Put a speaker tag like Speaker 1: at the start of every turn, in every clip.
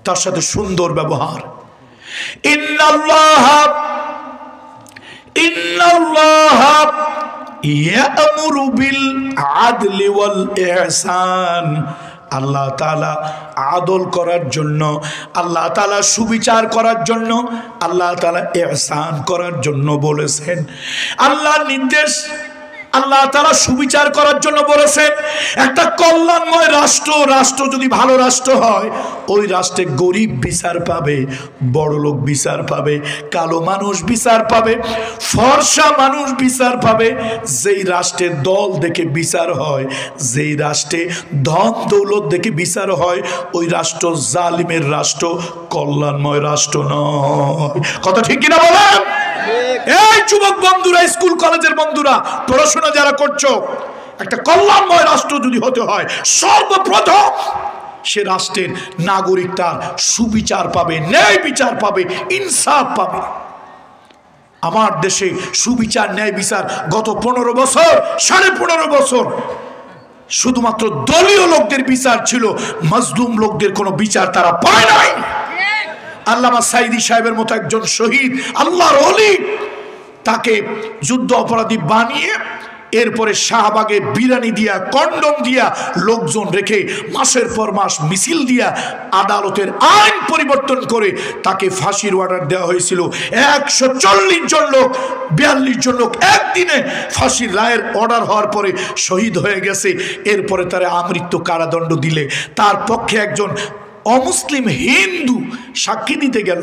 Speaker 1: তার সাথে সুন্দর ব্যবহার। ইন্নাল্লাহা ইয়া'মুরু বিল আদলি ওয়াল ইহসান। আল্লাহ তাআলা আদল করার জন্য, আল্লাহ তাআলা সুবিচার করার জন্য, আল্লাহ তাআলা ইহসান করার জন্য বলেছেন। আল্লাহর নির্দেশ, আল্লাহ তাআলা সুবিচার করার জন্য বলেছেন। একটা কল্যাণময় রাষ্ট্র যদি ভালো রাষ্ট্র হয়, ওই রাষ্ট্রে গরিব বিচার পাবে, বড়লোক বিচার পাবে, কালো মানুষ বিচার পাবে, ফর্সা মানুষ বিচার পাবে। যেই রাষ্ট্রে দল দেখে বিচার হয়, যেই রাষ্ট্রে ধন দৌলত দেখে বিচার হয়, ওই রাষ্ট্র জালিমের রাষ্ট্র, কল্যাণময় রাষ্ট্র নয়। কথা ঠিক কিনা বলেন? এই যুবক বন্ধুরা, স্কুল কলেজের বন্ধুরা, পড়াশোনা যারা করছো, একটা কল্যাণময় রাষ্ট্র যদি হতে হয়, সর্বপ্রথম সে রাষ্ট্রের নাগরিক তার সুবিচার পাবে, ন্যায় বিচার পাবে, ইনসাফ পাবে। আমার দেশে সুবিচার, ন্যায় বিচার গত 15 বছর, 15.5 বছর শুধুমাত্র দলীয় লোকদের বিচার ছিল, মাজলুম লোকদের কোনো বিচার তারা পায় নাই। আল্লামা সাইদি সাহেবের মতো একজন শহীদ, আল্লাহর ওলি, তাকে যুদ্ধ অপরাধী বানিয়ে এরপরে শাহবাগে বিরানি দিয়া, কন্ডম দিয়া, লোকজন রেখে মাসের পর মাস মিছিল দিয়া আদালতের আইন পরিবর্তন করে তাকে ফাঁসির অর্ডার দেওয়া হয়েছিল। 140 জন লোক, 42 জন লোক একদিনে ফাঁসির রায়ের অর্ডার হওয়ার পরে শহীদ হয়ে গেছে। এরপরে তারা আমৃত্যু কারাদণ্ড দিলে তার পক্ষে একজন অমুসলিম হিন্দু সাক্ষী দিতে গেল।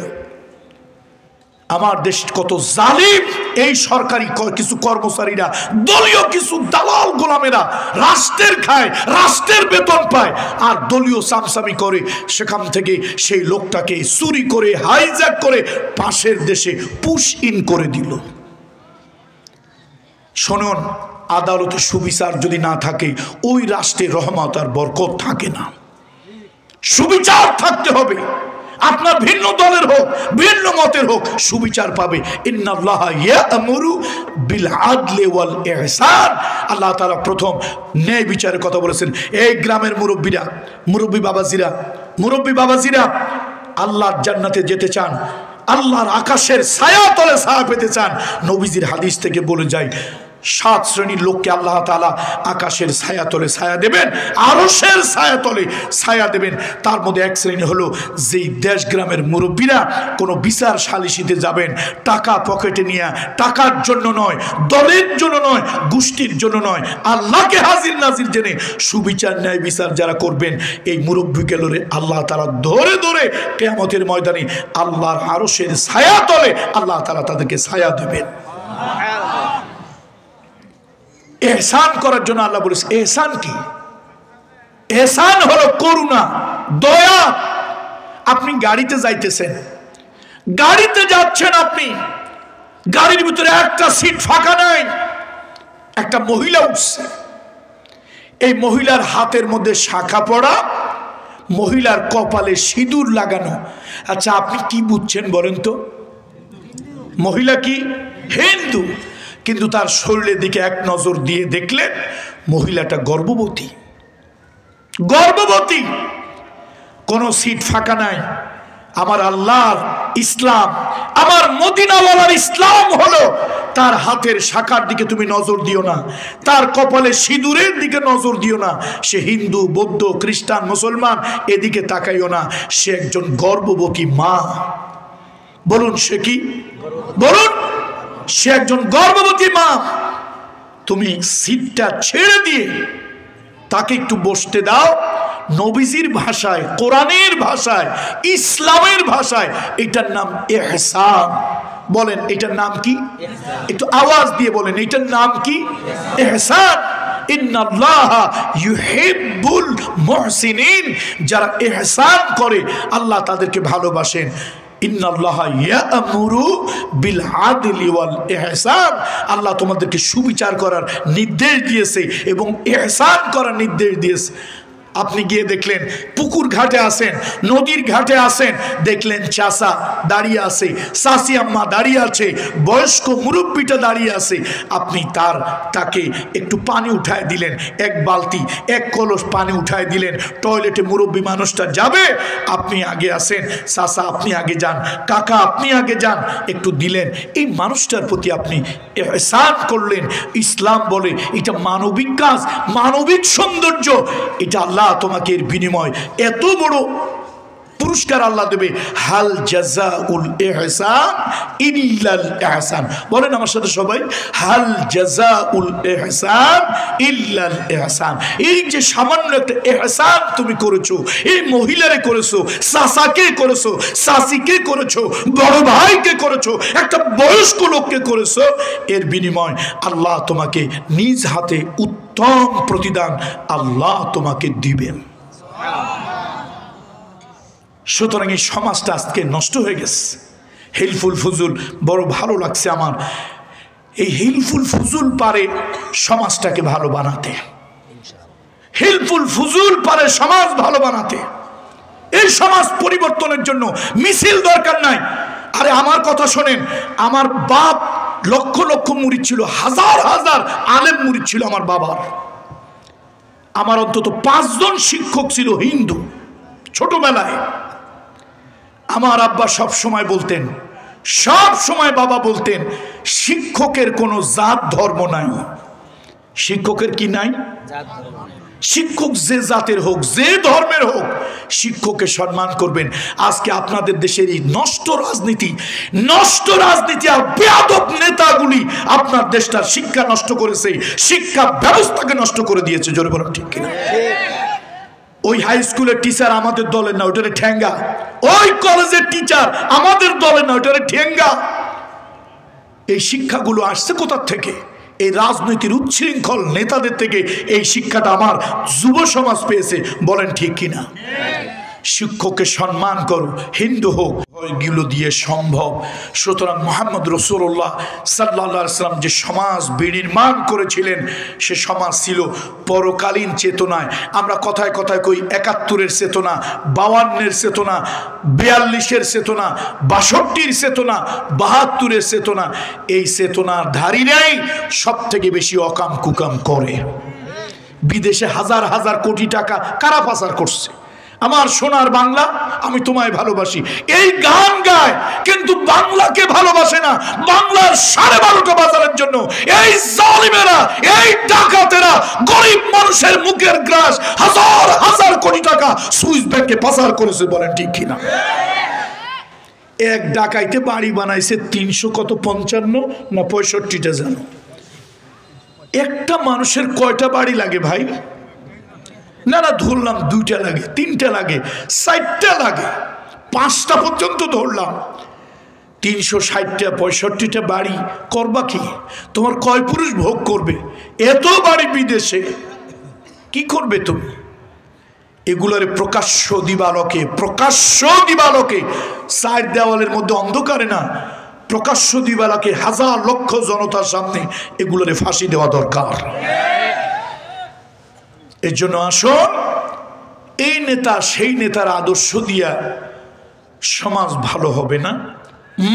Speaker 1: আমার দেশ কত জালিম! এই সরকারি কিছু কর্মচারীরা, দলীয় কিছু দালাল গোলামেরা রাষ্ট্রের খায়, রাষ্ট্রের বেতন পায়, আর দলীয় সামসামি করে সেখান থেকে সেই লোকটাকে চুরি করে, হাইজ্যাক করে পাশের দেশে পুশ ইন করে দিল। শুনুন, আদালতে সুবিচার যদি না থাকে, ওই রাষ্ট্রে রহমত আর বরকত থাকে না। সুবিচার থাকতে হবে। আপনার ভিন্ন দলের হোক, ভিন্ন মতের হোক, সুবিচার পাবে। ইন্নাল্লাহা ইয়া'মুরু বিল আদলি ওয়াল ইহসান। আল্লাহ তাআলা প্রথম ন্যায় বিচারের কথা বলেছেন। এই গ্রামের মুরব্বীরা, মুরব্বী বাবাজিরা, আল্লাহর জান্নাতে যেতে চান, আল্লাহর আকাশের ছায়া তলে ছায়া পেতে চান, নবীজির হাদিস থেকে বলে যায় 7 শ্রেণীর লোককে আল্লাহ তাআলা আকাশের ছায়া তলে ছায়া দেবেন, আরশের ছায়া তলে ছায়া দেবেন। তার মধ্যে এক শ্রেণী হলো যেই দেশ গ্রামের মুরব্বীরা কোনো বিচার সালিসিতে যাবেন টাকা পকেটে নিয়ে, টাকার জন্য নয়, দলের জন্য নয়, গোষ্ঠীর জন্য নয়, আল্লাহকে হাজির নাজির জেনে সুবিচার ন্যায় বিচার যারা করবেন, এই মুরব্বীকে লরে আল্লাহ তাআলা ধরে ধরে কিয়ামতের ময়দানে আল্লাহর আরশের ছায়া তলে আল্লাহ তাআলা তাদেরকে ছায়া দেবেন। এহসান করার জন্য আল্লাহ বলেছে। এহসান কি? এহসান হলো করুণা, দয়া। আপনি গাড়িতে যাইতেছেন, গাড়িতে যাচ্ছেন, আপনি গাড়ির ভিতরে একটা সিট ফাঁকা নাই, একটা মহিলা উঠছে, এই মহিলার হাতের মধ্যে শাখা পড়া, মহিলার কপালে সিঁদুর লাগানো। আচ্ছা, আপনি কি বুঝছেন বলেন তো? মহিলা কি? হিন্দু। কিন্তু তার শরীরের দিকে এক নজর দিয়ে দেখলেন মহিলাটা গর্ভবতী। গর্ভবতী, কোনো সিট ফাঁকা নাই। আমার আল্লাহর ইসলাম, আমার মদিনাওয়ালার ইসলাম হলো তার হাতের শাখার দিকে তুমি নজর দিও না, তার কপালে সিঁদুরের দিকে নজর দিও না। সে হিন্দু, বৌদ্ধ, খ্রিস্টান, মুসলমান, এদিকে তাকাইও না। সে একজন গর্ভবতী মা। বলুন সে কি? বলুন, সে একজন গর্ভবতী মা। তুমি সিটটা ছেড়ে দিয়ে তাকে একটু বসতে দাও। নবীজির ভাষায়, কোরআনের ভাষায়, ইসলামের ভাষায় এটার নাম ইহসান। বলেন এটার নাম কি? একটু আওয়াজ দিয়ে বলেন এটার নাম কি? ইহসান। ইন্নাল্লাহা ইউহিব্বুল মুহসিনিন। যারা ইহসান করে আল্লাহ তাদেরকে ভালোবাসেন। ইন্নাল্লাহা ইয়া'মুরু বিল আদলি ওয়াল ইহসান। আল্লাহ তোমাদেরকে সুবিচার করার নির্দেশ দিয়েছে এবং ইহসান করার নির্দেশ দিয়েছে। আপনি গিয়ে দেখলেন পুকুর ঘাটে আসেন, নদীর ঘাটে আসেন, দেখলেন চাচা দাঁড়িয়ে আছে, চাচি আম্মা দাঁড়িয়ে আছে, বয়স্ক মুরব্বীটা দাঁড়িয়ে আছে। আপনি তাকে একটু পানি উঠায় দিলেন, এক বালতি এক কলস পানি উঠায় দিলেন। টয়লেটে মুরব্বী মানুষটা যাবে, আপনি আগে আসেন, চাচা আপনি আগে যান, কাকা আপনি আগে যান, একটু দিলেন। এই মানুষটার প্রতি আপনি ইহসান করলেন। ইসলাম বলে এটা মানবিক কাজ, মানবিক সৌন্দর্য। এটা আল্লাহ তোমাকে এর বিনিময় এত বড় পুরস্কার আল্লাহ দেবে। হাল জাযাউল ইহসান ইল্লাল ইহসান। বলেন আমার সাথে সবাই, হাল জাযাউল ইহসান ইল্লাল ইহসান। এই যে সামান্য একটা ইহসান তুমি করেছো, এই মহিলারে করেছো, চাচাকে করেছো, চাচিকে করেছো, বড় ভাইকে করেছো, একটা বয়স্ক লোককে করেছো, এর বিনিময় আল্লাহ তোমাকে নিজ হাতে উত্তম প্রতিদান আল্লাহ তোমাকে দিবেন। সুতরাং এই সমাজটা আজকে নষ্ট হয়ে গেছে। হিলফুল ফুজুল বড় ভালো লাগছে আমার। এই হিলফুল ফুজুল পারে সমাজটাকে ভালো বানাতে, হিলফুল ফুজুল পারে সমাজ ভালো বানাতে। এই সমাজ পরিবর্তনের জন্য মিছিল দরকার নাই। আরে আমার কথা শোনেন, আমার বাপ লক্ষ লক্ষ মুরিদ ছিল, হাজার হাজার আলেম মুরিদ ছিল আমার বাবার। আমার অন্তত 5 জন শিক্ষক ছিল হিন্দু। ছোটবেলায় আমার আব্বা সব সময় বলতেন, সব সময় বাবা বলতেন, শিক্ষকের কোনো জাত ধর্ম নাই। শিক্ষকের কি নাই? শিক্ষক যে জাতের হোক, যে ধর্মের হোক, শিক্ষককে সম্মান করবেন। আজকে আপনাদের দেশের এই নষ্ট রাজনীতি আর বেয়াদব নেতাগুলি আপনার দেশটার শিক্ষা নষ্ট করেছে, শিক্ষা ব্যবস্থাকে নষ্ট করে দিয়েছে। জোরে বলেন ঠিক কিনা? ওই হাই স্কুলের টিচার আমাদের দলের না, ওটারে ঠেঙ্গা। ওই কলেজের টিচার আমাদের দলের না, ওটারে ঠেঙ্গা। এই শিক্ষাগুলো আসছে কোথার থেকে? এই রাজনীতির উচ্ছৃঙ্খল নেতাদের থেকে এই শিক্ষাটা আমার যুব সমাজ পেয়েছে। বলেন ঠিক কিনা? শিক্ষককে সম্মান করো, হিন্দু হোক, এগুলো দিয়ে সম্ভব। সুতরাং মুহাম্মদ রাসূলুল্লাহ সাল্লাল্লাহু আলাইহি ওয়াসাল্লাম যে সমাজ বিনির্মাণ করেছিলেন, সে সমাজ ছিল পরকালীন চেতনায়। আমরা কথায় কথায় কই 71-এর চেতনা, 52-এর চেতনা, 42-এর চেতনা, 62-এর চেতনা, 72-এর চেতনা। এই চেতনার ধারীরাই সব থেকে বেশি অকাম কুকাম করে। বিদেশে হাজার হাজার কোটি টাকা কারা পাচার করছে? আমার সোনার বাংলা, আমি তোমায় ভালোবাসি, এই গান গায়, কিন্তু বাংলাকে ভালোবাসে না। বাংলার 12.5টা বাজারের জন্য এই জালিমেরা, এই ডাকাতেরা গরিব মানুষের মুখের গ্রাস হাজার হাজার কোটি টাকা সুইস ব্যাংকে পাচার করেছে। বলেন ঠিক কিনা? এক ডাকাইতে বাড়ি বানাইছে 355 না 65টা জানো? একটা মানুষের কয়টা বাড়ি লাগে ভাই? না না, ধরলাম 2টা লাগে, 3টা লাগে, 4টা লাগে, 5টা পর্যন্ত ধরলাম। 360টা 65টা বাড়ি করবা কি? তোমার কয় পুরুষ ভোগ করবে? এত বাড়ি বিদেশে কি করবে তুমি? এগুলারে প্রকাশ্য দিবালোকে 4 দেওয়ালের মধ্যে অন্ধকারে না, প্রকাশ্য দিবালোকে হাজার লক্ষ জনতার সামনে এগুলারে ফাঁসি দেওয়া দরকার। এর জন্য আসুন, এই নেতা সেই নেতার আদর্শ দিয়া সমাজ ভালো হবে না,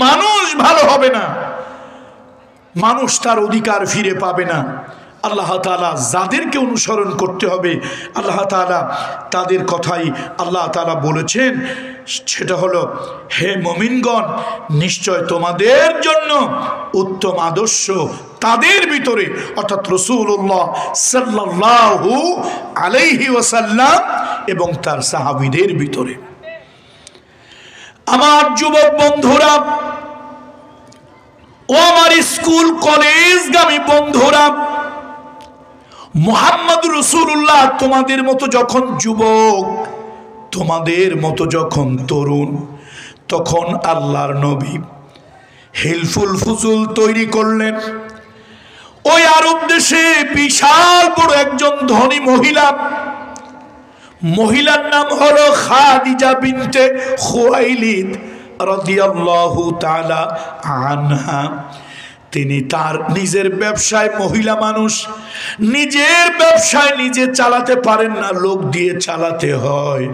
Speaker 1: মানুষ ভালো হবে না, মানুষ তার অধিকার ফিরে পাবে না। আল্লাহ তাআলা যাদেরকে অনুসরণ করতে হবে, আল্লাহ তাআলা তাদের কথাই আল্লাহ তাআলা বলেছেন, সেটা হলো, হে মুমিনগণ, নিশ্চয় তোমাদের জন্য উত্তম আদর্শ তাদের ভিতরে, অর্থাৎ রাসূলুল্লাহ সাল্লাল্লাহু আলাইহি ওয়াসাল্লাম এবং তার সাহাবীদের ভিতরে। আমার যুবক বন্ধুরা, ও আমার স্কুল কলেজগামী বন্ধুরা, মুহাম্মদ রাসূলুল্লাহ তোমাদের মতো যখন যুবক, তোমাদের মতো যখন তরুণ, তখন আল্লাহর নবী হিলফুল ফুজুল তৈরি করলেন। ওই আরব দেশে বিশাল বড় একজন ধনী মহিলার নাম হলো খাদিজা বিনতে খুয়াইলিদ রাদিয়াল্লাহু তাআলা আনহা। তিনি তার নিজের ব্যবসায়, মহিলা মানুষ, নিজের ব্যবসায় নিজে চালাতে পারেন না, লোক দিয়ে চালাতে হয়।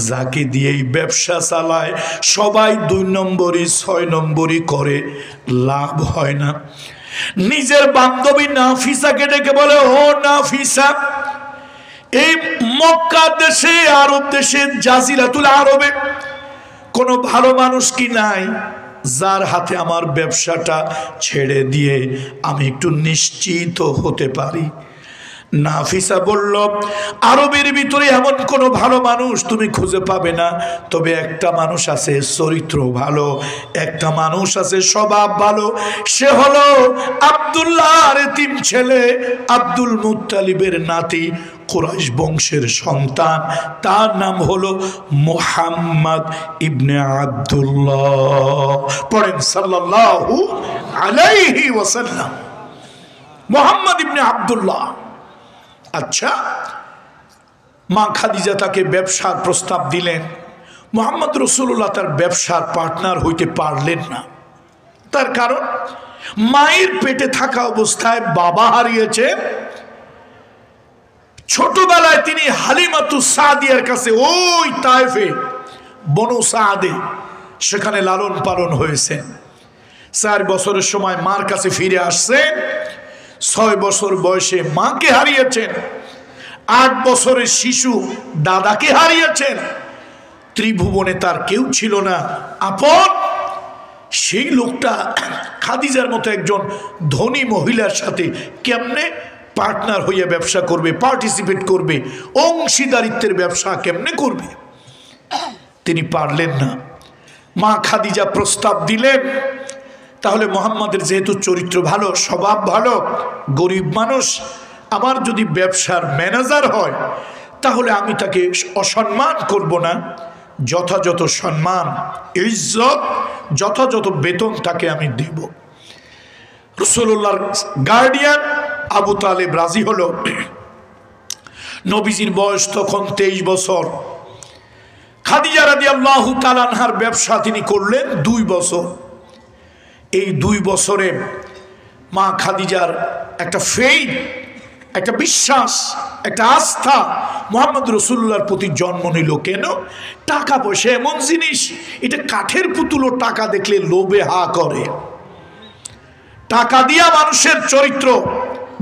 Speaker 1: যাকে দিয়েই ব্যবসা চালায় সবাই 2 নম্বরই 6 নম্বরই করে, লাভ হয় না। নিজের বান্ধবী নাফিসাকে ডেকে বলে, ও নাফিসা, এই মক্কা দেশে, আরব দেশে, জাজিরাতুল আরবে কোনো ভালো মানুষ কি নাই যার হাতে আমার ব্যবসাটা ছেড়ে দিয়ে আমি একটু নিশ্চিত হতে পারি? নাফিসা বলল, আরবের ভিতরে এমন কোনো ভালো মানুষ তুমি খুঁজে পাবে না, তবে একটা মানুষ আছে চরিত্র ভালো, একটা মানুষ আছে স্বভাব ভালো, সে হলো আব্দুল্লাহর এতিম ছেলে, আব্দুল মুত্তালিবের নাতি, কুরাইশ বংশের সন্তান, তার নাম হলো মুহাম্মদ ইবনে আব্দুল্লাহ। পড়েন সাল্লাল্লাহু আলাইহি ওয়াসাল্লাম। মুহাম্মদ ইবনে আব্দুল্লাহ। আচ্ছা, মা খাদিজা তাকে ব্যবসার প্রস্তাব দিলেন। মুহাম্মদ রাসূলুল্লাহ তার ব্যবসার পার্টনার হইতে পারলেন না। তার কারণ, মায়ের পেটে থাকা অবস্থায় বাবা হারিয়েছে। ছোটবেলায় তিনি হালিমাতুস সাদিয়ার কাছে, ওই তায়েফে বনু সাদে, সেখানে লালন পালন হয়েছে। 4 বছরের সময় মার কাছে ফিরে আসছেন। 6 বছর বয়সে মাকে হারিয়েছেন। 8 বছরের শিশু দাদাকে হারিয়েছেন। ত্রিভুবনে তার কেউ ছিল না আপন। সেই লোকটা খাদিজার মতো একজন ধনী মহিলার সাথে কেমনে পার্টনার হইয়া ব্যবসা করবে, পার্টিসিপেট করবে, অংশীদারিত্বের ব্যবসা কেমনে করবে? তিনি পারলেন না। মা খাদিজা প্রস্তাব দিলেন, তাহলে মুহাম্মাদের যেহেতু চরিত্র ভালো, স্বভাব ভালো, গরিব মানুষ, আমার যদি ব্যবসার ম্যানেজার হয় তাহলে আমি তাকে অসম্মান করব না, যথাযথ সম্মান, ইজ্জত, যথাযথ বেতন তাকে আমি দেব। রাসূলুল্লাহর গার্ডিয়ান আবু তালেব রাজি হলো। নবীজির বয়স তখন 23 বছর। খাদিজা রাদিয়াল্লাহু তাআলা আনহার ব্যবসা তিনি করলেন 2 বছর। এই 2 বছরে মা খাদিজার একটা ফেইথ, একটা বিশ্বাস, একটা আস্থা মুহাম্মদ রাসূলুল্লাহর প্রতি জন্ম নিল। কেন? টাকা পয়সা এমন জিনিস, এটা কাঠের পুতুলও টাকা দেখলে লোভে হা করে। টাকা দিয়া মানুষের চরিত্র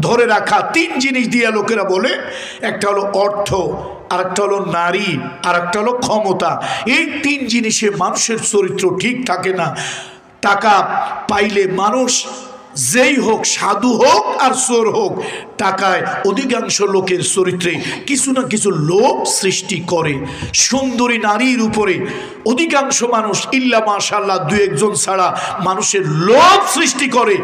Speaker 1: ধরে রাখা 3 জিনিস দিয়ে লোকেরা বলে, একটা হলো অর্থ, আরেকটা হলো নারী, আরেকটা হলো ক্ষমতা। এই 3 জিনিসে মানুষের চরিত্র ঠিক থাকে না। টাকা পাইলে মানুষ যেই হোক, সাধু হোক আর চোর হোক, টাকায় অধিকাংশ লোকের চরিত্রে কিছু না কিছু লোভ সৃষ্টি করে। সুন্দরী নারীর উপরে অধিকাংশ মানুষ, ইল্লা মাশাআল্লাহ 2-1 জন ছাড়া, মানুষের লোভ সৃষ্টি করে।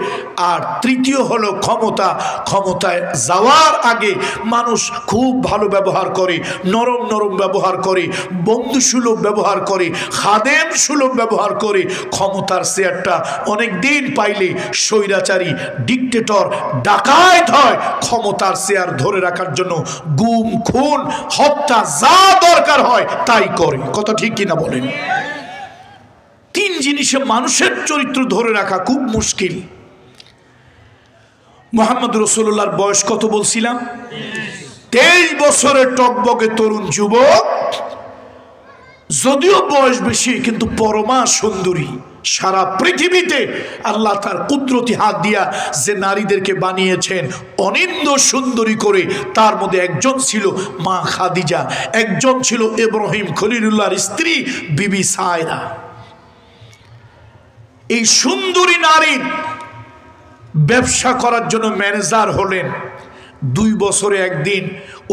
Speaker 1: আর তৃতীয় হলো ক্ষমতা। ক্ষমতায় যাওয়ার আগে মানুষ খুব ভালো ব্যবহার করে, নরম নরম ব্যবহার করে, বন্ধুসুলভ ব্যবহার করে, খাদেম সুলভ ব্যবহার করে। ক্ষমতার চেয়ারটা অনেক দিন পাইলে স্বৈরাচারী, ডিক্টেটর, ডাকাত হয়। ক্ষমতার চেয়ার ধরে রাখার জন্য গুম, খুন, হত্যা যা দরকার হয় তাই করে। কথা ঠিক কিনা বলেন? 3 জিনিসে মানুষের চরিত্র ধরে রাখা খুব মুশকিল। মুহাম্মদ রাসূলুল্লাহর বয়স কত বলছিলাম? 23 বছরের টকবকে তরুণ যুবক। যদিও বয়স বেশি, কিন্তু পরমা সুন্দরী। সারা পৃথিবীতে আল্লাহ তার কুদরতি হাত দিয়া যে নারীদেরকে বানিয়েছেন অনিন্দ সুন্দরী করে, তার মধ্যে একজন ছিল মা খাদিজা, একজন ছিল ইব্রাহিম খলিলুল্লাহর স্ত্রী বিবি সায়রা। এই সুন্দরী নারীর ব্যবসা করার জন্য ম্যানেজার হলেন। 2 বছরে একদিন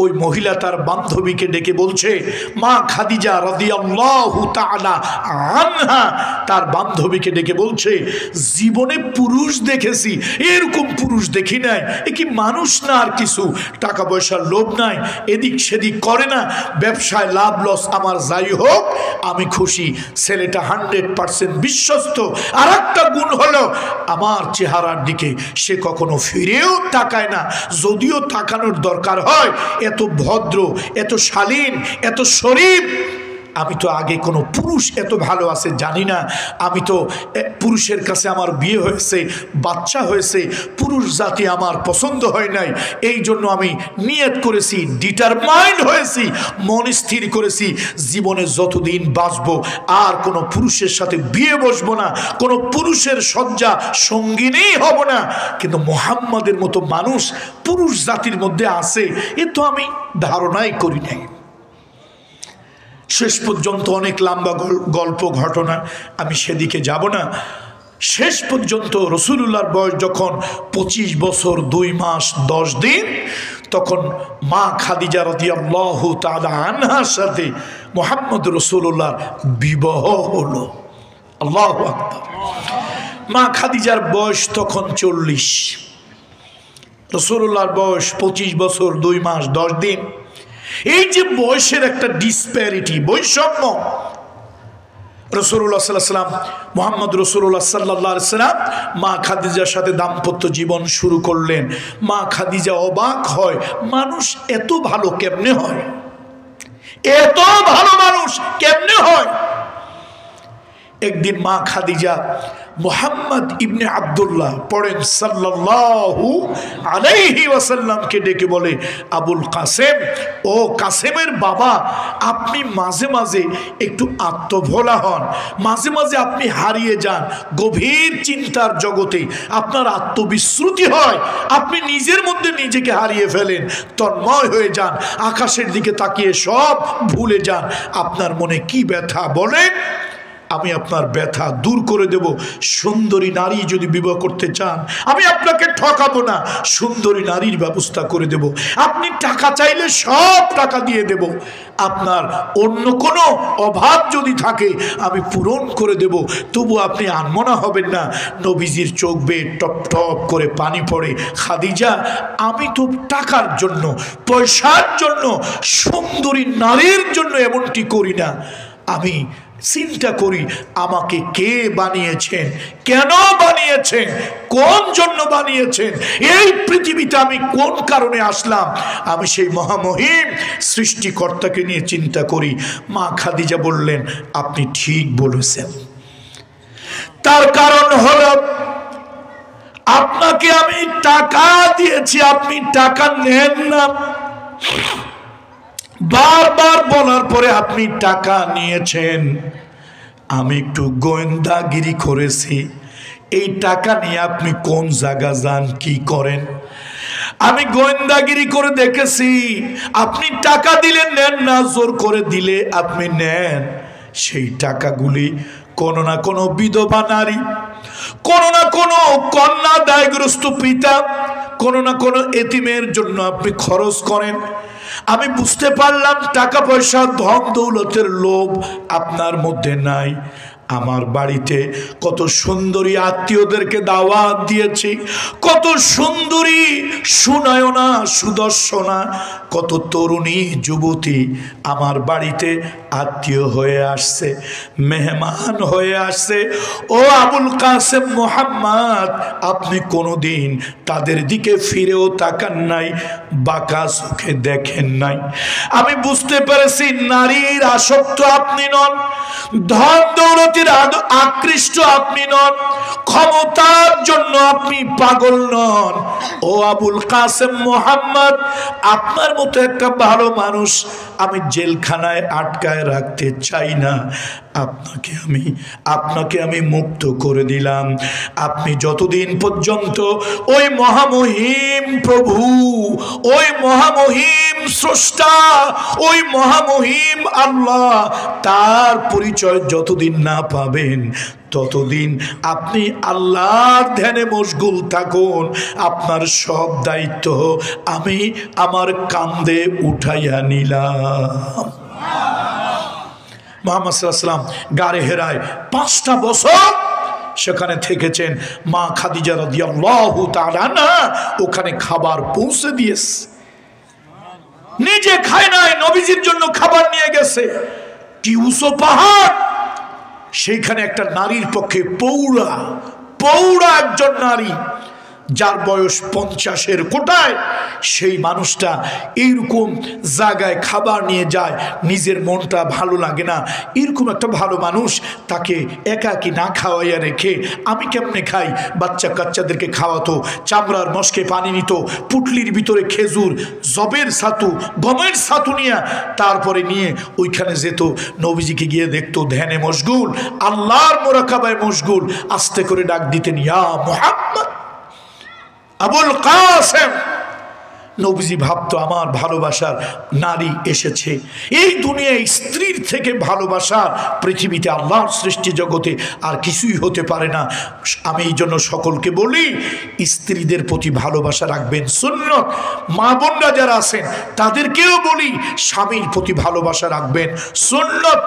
Speaker 1: ওই মহিলা তার বান্ধবীকে ডেকে বলছে, মা খাদিজা রাদিয়াল্লাহু তাআলা আনহা তার বান্ধবীকে ডেকে বলছে, জীবনে পুরুষ দেখেছি, এরকম পুরুষ দেখি নাই। এ কি মানুষ না আর কিছু? টাকা পয়সার লোভ নাই, এদিক সেদিক করে না, ব্যবসায় লাভ লস আমার যাই হোক আমি খুশি। ছেলেটা 100% বিশ্বস্ত। আর একটা গুণ হলো, আমার চেহারার দিকে সে কখনো ফিরেও তাকায় না। যদিও তাকানোর দরকার হয়, এত ভদ্র, এত শালীন, এত শরীফ, আমি তো আগে কোনো পুরুষ এত ভালো আছে জানি না, আমি তো পুরুষের কাছে আমার বিয়ে হয়েছে, বাচ্চা হয়েছে, পুরুষ জাতি আমার পছন্দ হয় নাই, এই জন্য আমি নিয়ত করেছি, ডিটারমাইন্ড হয়েছি, মন স্থির করেছি জীবনে যতদিন বাঁচবো আর কোনো পুরুষের সাথে বিয়ে বসবো না, কোনো পুরুষের শয্যা সঙ্গিনী হব না। কিন্তু মুহাম্মাদের মতো মানুষ পুরুষ জাতির মধ্যে আছে এ তো আমি ধারণাই করি নাই। শেষ পর্যন্ত অনেক লম্বা গল্প ঘটনা, আমি সেদিকে যাব না। শেষ পর্যন্ত রাসূলুল্লাহর বয়স যখন 25 বছর 2 মাস 10 দিন, তখন মা খাদিজা রাদিয়াল্লাহু তাআলা আনহার সাথে মুহাম্মদ রাসূলুল্লাহর বিবাহ হলো। আল্লাহু আকবার। মা খাদিজার বয়স তখন 40, রাসূলুল্লাহর বয়স 25 বছর 2 মাস 10 দিন। এই যে বয়সের একটা ডিসপ্যারিটি, বৈষম্য, রাসূলুল্লাহ সাল্লাল্লাহু আলাইহি ওয়াসাল্লাম, মুহাম্মদ রাসূলুল্লাহ সাল্লাল্লাহু আলাইহি ওয়াসাল্লাম মা খাদিজার সাথে দাম্পত্য জীবন শুরু করলেন। মা খাদিজা অবাক হয়, মানুষ এত ভালো কেমনে হয়, এত ভালো মানুষ কেমনে হয়। একদিন মা খাদিজা মুহাম্মদ ইবনে আব্দুল্লাহ পড়েন সাল্লাল্লাহু আলাইহি ওয়াসাল্লামকে ডেকে বলে, আবুল কাসেম, ও কাসেমের বাবা, আপনি মাঝে মাঝে একটু আত্মভোলা হন, মাঝে মাঝে আপনি হারিয়ে যান গভীর চিন্তার জগতে, আপনার আত্মবিস্মৃতি হয়, আপনি নিজের মধ্যে নিজেকে হারিয়ে ফেলেন, তন্ময় হয়ে যান, আকাশের দিকে তাকিয়ে সব ভুলে যান, আপনার মনে কি ব্যথা বলেন, আমি আপনার ব্যথা দূর করে দেব। সুন্দরী নারী যদি বিবাহ করতে চান আমি আপনাকে ঠকাবো না, সুন্দরী নারীর ব্যবস্থা করে দেব, আপনি টাকা চাইলে সব টাকা দিয়ে দেব, আপনার অন্য কোনো অভাব যদি থাকে আমি পূরণ করে দেব, তবু আপনি আনমনা হবেন না। নবীজির চোখ বেয়ে টপ টপ করে পানি পড়ে, খাদিজা, আমি তো টাকার জন্য, পয়সার জন্য, সুন্দরী নারীর জন্য এমনটি করি না, আমি চিন্তা করি আমাকে কে বানিয়েছেন, কেন বানিয়েছেন, কোন জন্য বানিয়েছেন, এই পৃথিবীতে আমি কোন কারণে আসলাম, আমি সেই মহামহিম সৃষ্টিকর্তাকে নিয়ে চিন্তা করি। মা খাদিজা বললেন, আপনি ঠিক বলেছেন, তার কারণ হলো আপনাকে আমি টাকা দিয়েছি, আপনি টাকা নেন না, বারবার বলার পরে আপনি টাকা নিয়েছেন, আমি একটু গোয়েন্দাগিরি করেছি, এই টাকা নিয়ে আপনি কোন জায়গা যান, কি করেন, আমি গোয়েন্দাগিরি করে দেখেছি, আপনি টাকা দিলে নেন না, জোর করে দিলে আপনি নেন, সেই টাকাগুলি কোনো না কোনো বিধবা নারী, কোনো না কোনো কন্যা দায়গ্রস্ত পিতা, কোনো না কোনো এতিমের জন্য আপনি খরচ করেন। আমি বুঝতে পারলাম টাকা পয়সা ধন দৌলতের লোভ আপনার মধ্যে নাই। আমার বাড়িতে কত সুন্দরী আত্মীয়দেরকে দাওয়াত দিয়েছি, কত সুন্দরী সুনয়না সুদর্শনা, কত তরুণী যুবতী আমার বাড়িতে আত্মীয় হয়ে আসছে, মেহমান হয়ে আসছে। ও আবুল কাসেম মুহাম্মদ, আপনি কোনোদিন তাদের দিকে ফিরেও তাকান নাই, বাঁকা চোখে দেখেন নাই। আমি বুঝতে পেরেছি নারীর আসক্ত আপনি নন, ধন দৌলতের আকৃষ্ট আপনি নন, ক্ষমতার জন্য আপনি পাগল নন। ও আবুল কাসেম মুহাম্মদ, আপনার মতো একটা ভালো মানুষ আমি জেলখানায় আটকায় রাখতে চাই না, আপনাকে আমি মুক্ত করে দিলাম। আপনি যতদিন পর্যন্ত ওই মহামহিম প্রভু, ওই মহামহিম স্রষ্টা, ওই মহামহিম আল্লাহ, তার পরিচয় যতদিন না পাবেন ততদিন আপনি আল্লাহর ধ্যানে মশগুল থাকুন। আপনার সব দায়িত্ব আমি আমার কাঁধে উঠাইয়া নিলাম। মুহাম্মদ সাল্লাল্লাহু আলাইহি ওয়াসাল্লাম গারে হেরায় 5টা বছর সেখানে থেকেছেন। মা খাদিজা রাদিয়াল্লাহু তাআলা আনহা ওখানে খাবার পৌঁছে দিয়েছে, নিজে খায় নাই, নবীজির জন্য খাবার নিয়ে গেছে। কি উঁচু পাহাড়, সেইখানে একটা নারীর পক্ষে পৌড়া একজন নারী যার বয়স 50-এর কোটায়, সেই মানুষটা এইরকম জায়গায় খাবার নিয়ে যায়, নিজের মনটা ভালো লাগে না, এরকম একটা ভালো মানুষ তাকে একাকি না খাওয়াইয়া রেখে আমি কেমনে খাই? বাচ্চা কাচ্চাদেরকে খাওয়াতো, চামড়ার মশকে পানি নিত, পুটলির ভিতরে খেজুর, জবের ছাতু, গমের ছাতু নিয়ে তারপরে নিয়ে ওইখানে যেত। নবীজিকে গিয়ে দেখতো ধ্যানে মশগুল, আল্লাহর মোরাকাবায় মশগুল, আস্তে করে ডাক দিতেন, ইয়া মুহাম্মদ, আবুল কাসেম। নবীজি ভাবতো আমার ভালোবাসার নারী এসেছে। এই দুনিয়ায় স্ত্রীর থেকে ভালোবাসার পৃথিবীতে আল্লাহর সৃষ্টি জগতে আর কিছুই হতে পারে না। আমি এই জন্য সকলকে বলি, স্ত্রীদের প্রতি ভালোবাসা রাখবেন, সুন্নত। মা বোনরা যারা আছেন তাদেরকেও বলি, স্বামীর প্রতি ভালোবাসা রাখবেন, সুন্নত।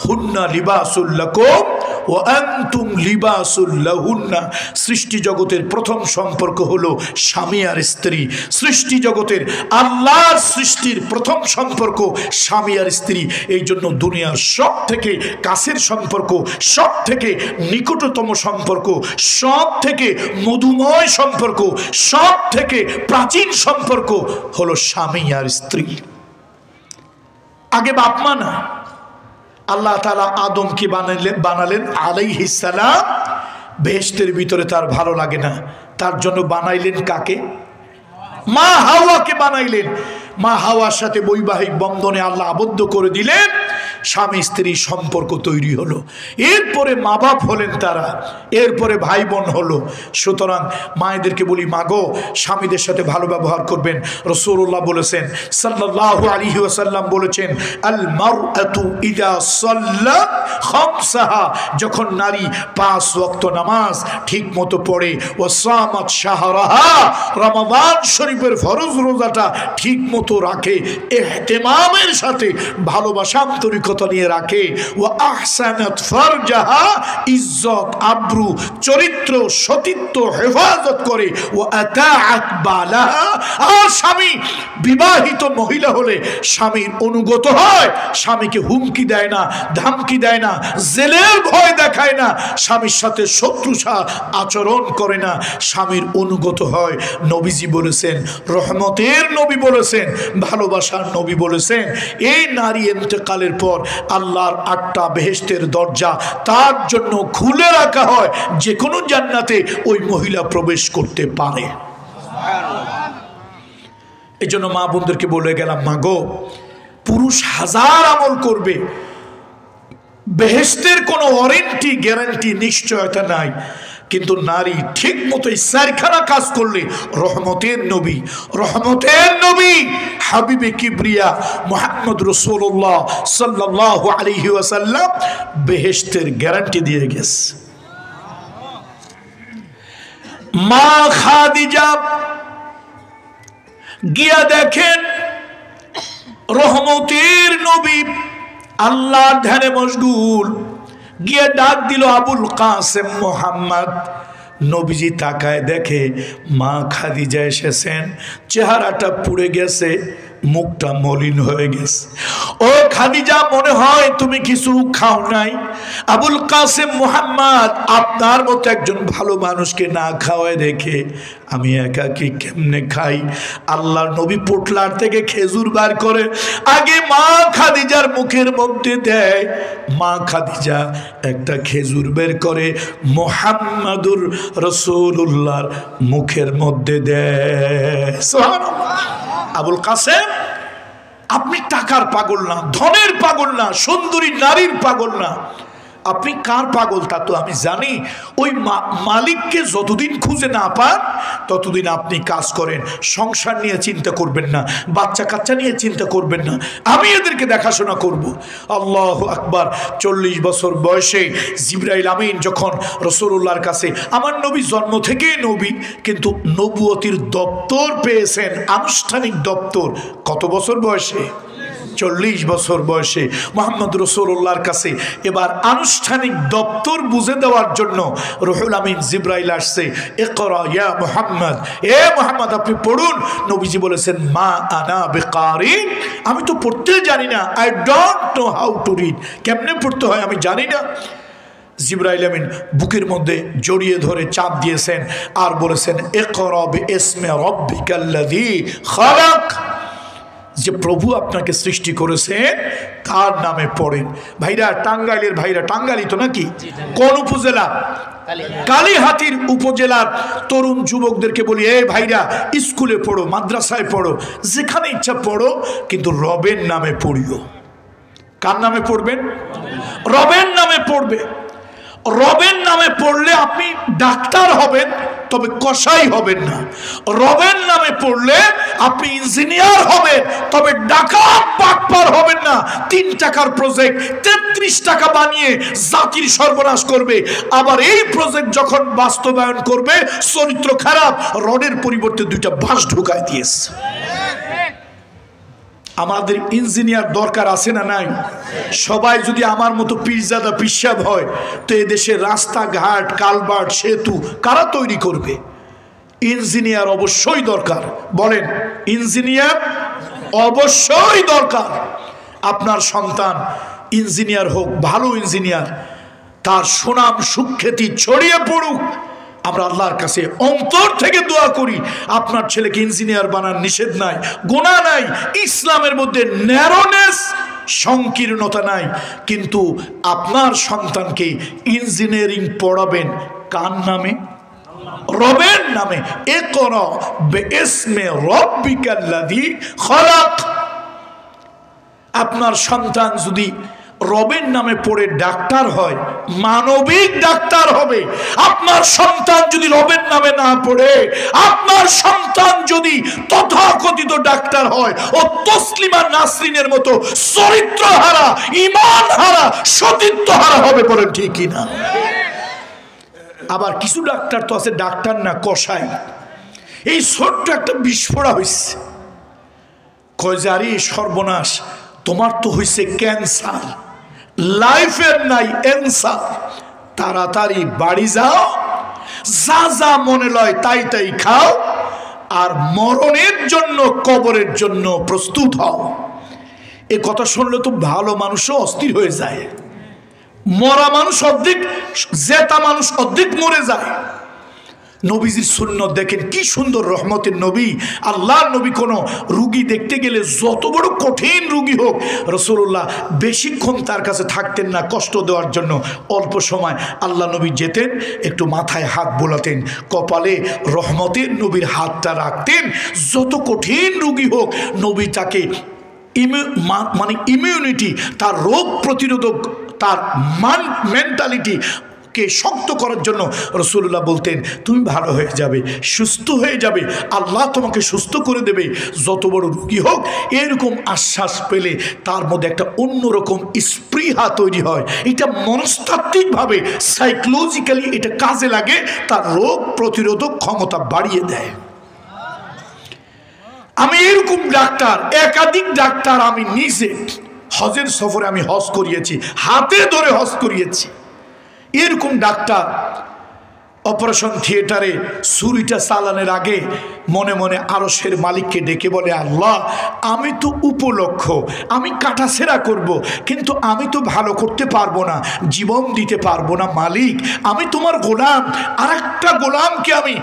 Speaker 1: হুন্না লিবাসুল লাকুম ওয়া আনতুম লিবাসুল লাহুন্না। সৃষ্টি জগতের প্রথম সম্পর্ক হলো স্বামী আর স্ত্রী। সৃষ্টি জগতের আল্লাহর সৃষ্টির প্রথম সম্পর্ক স্বামী আর স্ত্রী। এই জন্য দুনিয়ার সব থেকে কাছের সম্পর্ক, সব থেকে নিকটতম সম্পর্ক, সব থেকে মধুময় সম্পর্ক, সব থেকে প্রাচীন সম্পর্ক হলো স্বামী আর স্ত্রী। আগে বাপ মা না, আল্লাহ তাআলা আদমকে বানালেন আলাইহিস সালাম। বেহেশতের ভিতরে তার ভালো লাগে না, তার জন্য বানাইলেন কাকে? মা হাওয়াকে বানাইলেন। মা হাওয়ার সাথে বৈবাহিক বন্ধনে আল্লাহ আবদ্ধ করে দিলেন, স্বামী স্ত্রী সম্পর্ক তৈরি হলো। এরপরে মা বাপ হলেন তারা, এরপরে ভাই বোন হলো। সুতরাং মায়েদেরকে বলি, মাগো স্বামীদের সাথে ভালো ব্যবহার করবেন। রাসূলুল্লাহ বলেছেন, সাল্লাল্লাহু আলাইহি ওয়াসাল্লাম বলেছেন, আল মারআতু ইযা সাল্লাত খামসাহা, যখন নারী 5 ওয়াক্ত নামাজ ঠিক মতো পড়ে, ওয়া সামাত শাহরাহা, রমাদান শরীফের ফরজ রোজাটা ঠিক মতো রাখে, ইহতিমামের সাথে ভালোবাসা আন্তরিকতা নিয়ে রাখে, ওয়া আহসানাত ফারজাহা, ইজ্জত আব্রু চরিত্র সতীত্ব হেফাজত করে, ওয়া আতাআত বালাহা, আর স্বামী বিবাহিত মহিলা হলে স্বামীর অনুগত হয়, স্বামীকে হুমকি দেয় না, ধামকি দেয় না, জেলের ভয় দেখায় না, স্বামীর সাথে শত্রুষা আচরণ করে না, স্বামীর অনুগত হয়। নবীজি বলেছেন, রহমতের নবী বলেছেন, ভালোবাসার নবী বলেছেন, এই নারী ইন্তেকালের পর আল্লাহর 8টা বেহেশতের দরজা তার জন্য খুলে রাখা হয়, যে কোনো জান্নাতে ওই মহিলা প্রবেশ করতে পারে। এই জন্য মা বোনদেরকে বলে গেলাম, মা গো, পুরুষ 1000 আমল করবে, বেহেশতের কোনো ওয়ারেন্টি গ্যারান্টি নিশ্চয়তা নাই, কিন্তু নারী ঠিক মতো 4খানা কাজ করলে রহমতের নবী হাবিবে কিবরিয়া মুহাম্মদ রাসূলুল্লাহ সাল্লাল্লাহু আলাইহি ওয়াসাল্লাম বেহেশতের গ্যারান্টি দিয়ে গেছে। মা খাদিজা গিয়া দেখেন রহমতের নবী আল্লাহর ধ্যানে মশগুল, গিয়ে ডাক দিল, আবুল কাসেম মোহাম্মদ। নবীজি তাকায় দেখে মা খাদিজা এসেছেন, চেহারাটা পুড়ে গেছে, মুখটা মলিন হয়ে গেছে। ও খাদিজা, মনে হয় তুমি কিছু খাও নাই। আবুল কাসেম মোহাম্মদ, আপনার মতো একজন ভালো মানুষকে না খাওয়ায় রেখে আমি একাকি কেমনে খাই? আল্লাহর নবী পোটলার থেকে খেজুর বার করে আগে মা খাদিজার মুখের মধ্যে দেয়। মা খাদিজা একটা খেজুর বের করে মুহাম্মাদুর রাসূলুল্লাহর মুখের মধ্যে দেয়। সুবহানাল্লাহ। আবুল কাসেম, আপনি টাকার পাগল না, ধনের পাগল না, সুন্দরী নারীর পাগল না, আপনি কার পাগল তা তো আমি জানি। ওই মালিককে যতদিন খুঁজে না পান ততদিন আপনি কাজ করেন, সংসার নিয়ে চিন্তা করবেন না, বাচ্চা কাচ্চা নিয়ে চিন্তা করবেন না, আমি এদেরকে দেখাশোনা করব। আল্লাহু আকবার। 40 বছর বয়সে জিবরাইল আমিন যখন রাসূলুল্লাহর কাছে, আমার নবী জন্ম থেকেই নবী, কিন্তু নবুয়তির দপ্তর পেয়েছেন, আনুষ্ঠানিক দপ্তর কত বছর বয়সে? 40 বছর বয়সে মুহাম্মদ রাসূলুল্লাহর কাছে এবার আনুষ্ঠানিক দপ্তর বুঝে দেওয়ার জন্য রুহুল আমিন জিবরাইল আসছে। ইকরা ইয়া মুহাম্মদ, এ মুহাম্মদ আপনি পড়ুন। নবীজি বলেছেন, মা আনা বিকারি, আমি তো পড়তে জানি না, I don't know how to read, কেমনে পড়তে হয় আমি জানি না। জিবরাইল আমিন বুকের মধ্যে জড়িয়ে ধরে চাপ দিয়েছেন আর বলেছেন ইকরা বিইসমি রাব্বিকাল্লাযী খালাক, যে প্রভু আপনাকে সৃষ্টি করেছে তার নামে পড়েন। ভাইরা, টাঙ্গাইলের ভাইরা, টাঙ্গাইলই তো নাকি? কোন উপজেলা? কালীহাতির উপজেলার তরুণ যুবকদেরকে বলি, এই ভাইরা, স্কুলে পড়ো, মাদ্রাসায় পড়ো, যেখানে ইচ্ছা পড়ো, কিন্তু রবের নামে পড়িও। কার নামে পড়বেন? রবের নামে পড়বে। রবের নামে পড়লে আপনি ডাক্তার হবেন, তবে কসাই হবেন না। রবের নামে পড়লে আপনি ইঞ্জিনিয়ার হবেন, তবে ডাকাত বাটপার হবেন না। 3 টাকার প্রজেক্ট 33 টাকা বানিয়ে জাতির সর্বনাশ করবে। আবার এই প্রজেক্ট যখন বাস্তবায়ন করবে, চরিত্র খারাপ, রডের পরিবর্তে 2টা বাঁশ ঢুকায় দিয়েছে। আমাদের ইঞ্জিনিয়ার দরকার আছে না নাই? সবাই যদি আমার মতো পীরজাদা পিসাব হয়, তো এদেশে রাস্তাঘাট, কালভার্ট, সেতু কারা তৈরি করবে? ইঞ্জিনিয়ার অবশ্যই দরকার। বলেন, ইঞ্জিনিয়ার অবশ্যই দরকার। আপনার সন্তান ইঞ্জিনিয়ার হোক, ভালো ইঞ্জিনিয়ার, তার সুনাম সুখ্যাতি ছড়িয়ে পড়ুক। আমরা আল্লাহর কাছে অন্তর থেকে দোয়া করি, আপনার ছেলেকে ইঞ্জিনিয়ার বানান, নিষেধ নাই, গুনাহ নাই, ইসলামের মধ্যে ন্যারোনেস, সংকীর্ণতা নাই। কিন্তু আপনার সন্তানকে ইঞ্জিনিয়ারিং পড়াবেন কার নামে? রবের নামে। ইকরা বিইসমি রাব্বিকাল্লাযী খালাক। আপনার সন্তান যদি রবের নামে পড়ে ডাক্তার হয়, মানবিক ডাক্তার হবে। আপনার সন্তান যদি রবের নামে না পড়ে, আপনার সন্তান যদি তথাকথিত ডাক্তার হয়, ও তসলিমা নাসরিনের মতো চরিত্রহারা, ঈমানহারা, সতীত্বহারা হবে। বলেন ঠিক কিনা? আবার কিছু ডাক্তার তো আছে, ডাক্তার না, কসাই। এই ছোট্ট একটা বিস্ফোরা হয়েছে, কয় যে আরে সর্বনাশ, তোমার তো হয়েছে ক্যান্সার, লাইফের নাই অ্যান্সার, তাড়াতাড়ি বাড়ি যাও, যা যা মনে লয় তাই তাই খাও, আর মরণের জন্য, কবরের জন্য প্রস্তুত হও। এ কথা শুনলে তো ভালো মানুষও অস্থির হয়ে যায়। মরা মানুষ অর্ধেক, জেতা মানুষ অর্ধেক মরে যায়। নবীজির সুন্নত দেখেন কি সুন্দর, রহমতের নবী, আল্লাহর নবী। কোনো রুগী দেখতে গেলে যত বড় কঠিন রুগী হোক, রাসূলুল্লাহ বেশিক্ষণ তার কাছে থাকতেন না কষ্ট দেওয়ার জন্য। অল্প সময় আল্লাহ নবী যেতেন, একটু মাথায় হাত বোলাতেন, কপালে রহমতের নবীর হাতটা রাখতেন। যত কঠিন রুগী হোক, নবী তাকে মানে ইমিউনিটি, তার রোগ প্রতিরোধক, তার মেন্টালিটি কে শক্ত করার জন্য রাসূলুল্লাহ বলতেন, তুমি ভালো হয়ে যাবে, সুস্থ হয়ে যাবে, আল্লাহ তোমাকে সুস্থ করে দেবে। যত বড় রোগী হোক, এরকম আশ্বাস পেলে তার মধ্যে একটা অন্যরকম স্পৃহা তৈরি হয়। এটা মনস্তাত্ত্বিকভাবে, সাইকোলজিক্যালি এটা কাজে লাগে, তার রোগ প্রতিরোধক ক্ষমতা বাড়িয়ে দেয়। আমি এরকম ডাক্তার, একাধিক ডাক্তার আমি নিজে হজের সফরে আমি হজ করিয়েছি, হাতে ধরে হজ করিয়েছি। এরকম ডাক্তার অপারেশন থিয়েটারে ছুরিটা চালানোর আগে মনে মনে আরশের মালিককে ডেকে বলে, আল্লাহ, আমি তো উপলক্ষ, আমি কাটাছেঁড়া করব, কিন্তু আমি তো ভালো করতে পারবো না, জীবন দিতে পারবো না। মালিক, আমি তোমার গোলাম, আর একটা গোলামকে আমি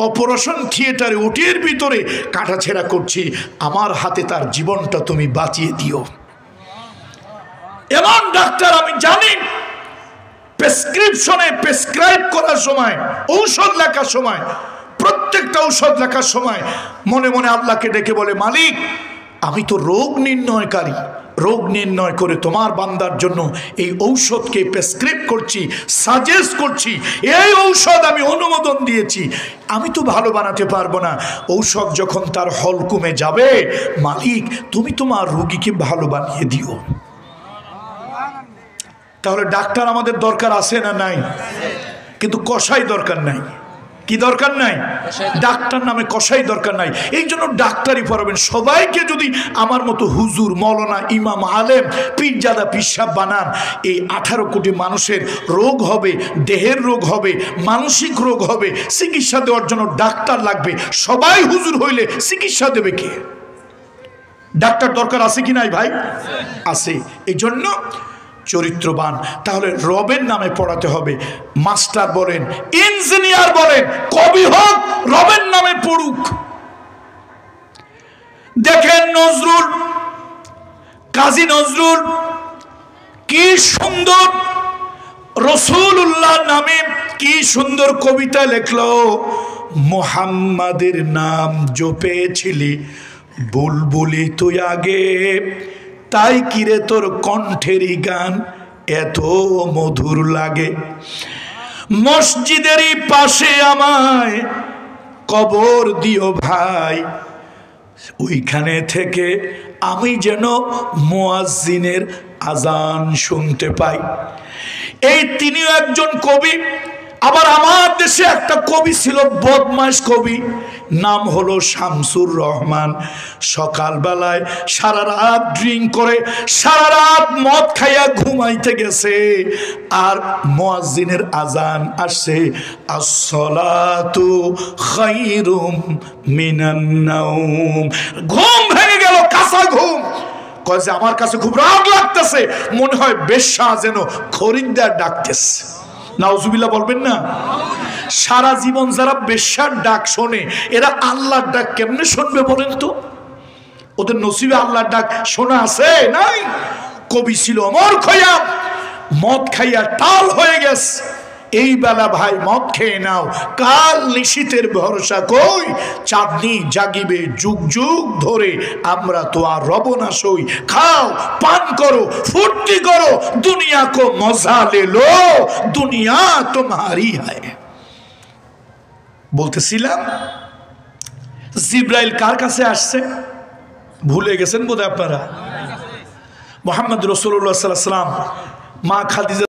Speaker 1: অপারেশন থিয়েটারে ওটির ভিতরে কাটাছেঁড়া করছি, আমার হাতে তার জীবনটা তুমি বাঁচিয়ে দিও। এমন ডাক্তার আমি জানি, প্রেসক্রিপশনে প্রেসক্রাইব করার সময়, ঔষধ লেখার সময়, প্রত্যেকটা ঔষধ লেখার সময় মনে মনে আল্লাহকে ডেকে বলে, মালিক, আমি তো রোগ নির্ণয়কারী, রোগ নির্ণয় করে তোমার বান্দার জন্য এই ঔষধকে প্রেসক্রাইব করছি, সাজেস্ট করছি, এই ঔষধ আমি অনুমোদন দিয়েছি, আমি তো ভালো বানাতে পারবো না। ঔষধ যখন তার হলকুমে যাবে, মালিক, তুমি তোমার রোগীকে ভালো বানিয়ে দিও। তাহলে ডাক্তার আমাদের দরকার আছে না নাই? কিন্তু কসাই দরকার নাই। কি দরকার নাই? ডাক্তার নামে কসাই দরকার নাই। এই জন্য ডাক্তারই পড়াবেন। সবাইকে যদি আমার মতো হুজুর, মৌলানা, ইমাম, আলেম, পীরজাদা, পিসাব বানান, এই 18 কোটি মানুষের রোগ হবে, দেহের রোগ হবে, মানসিক রোগ হবে, চিকিৎসা দেওয়ার জন্য ডাক্তার লাগবে। সবাই হুজুর হইলে চিকিৎসা দেবে কে? ডাক্তার দরকার আছে কি নাই ভাই? আছে। এই জন্য চরিত্রবান। তাহলে রবের নামে পড়াতে হবে। মাস্টার বলেন, ইঞ্জিনিয়ার বলেন, কবি হোক, রবের নামে পড়ুক। দেখেন নজরুল, কাজী নজরুল কি সুন্দর রাসূলুল্লাহ নামে কি সুন্দর কবিতা লিখলো। মুহাম্মাদের নাম জপেছিলি বুলবুলি তুই আগে, তাই কিরে তোর কণ্ঠেরই গান এত মধুর লাগে। মসজিদেরই পাশে আমায় কবর দিও ভাই, ওইখানে থেকে আমি যেন মুয়াজ্জিনের আজান শুনতে পাই। এই তিনিও একজন কবি। আবার আমার দেশে একটা কবি ছিল, বদমাশ কবি, নাম হলো শামসুর রহমান। সকালবেলায় সারা রাত ড্রিঙ্ক করে, সারা রাত মদ খাইয়া ঘুমাইতে গেছে, আর মুয়াজ্জিনের আজান আসছে, আসসালাতু খায়রুম মিনান নাওম। ঘুম ভেঙে গেল, কাঁচা ঘুম। কয় যে আমার কাছে খুব রাগ লাগতেছে, মনে হয় বেশ্যা যেন খরিদ্দার ডাকতেছে। নাউজুবিল্লাহ বলবেন না? সারা জীবন যারা বেশ্যার ডাক শোনে, এরা আল্লাহর ডাক কেমনে শুনবে বলেন তো? ওদের নসিবে আল্লাহর ডাক শোনা আছে? নাই। কবি ছিল অমর খৈয়াম, মদ খাইয়া টাল হয়ে গেছে। এই বেলা ভাই মদ খেয়ে নাও, কাল নিশীতের ভরসা কই, চাঁদনি জাগিবে যুগ যুগ ধরে, আমরা তো আর রব না সই। খাও, পান করো, ফুর্তি করো, দুনিয়া কো মজা লে লো, দুনিয়া তোমারি হয়। বলতেছিলাম জিব্রাইল কার কাছে আসছে ভুলে গেছেন বোধহয় আপনারা। মুহাম্মদ রাসূলুল্লাহ সাল্লাল্লাহু আলাইহি ওয়াসাল্লাম মা খাদিজা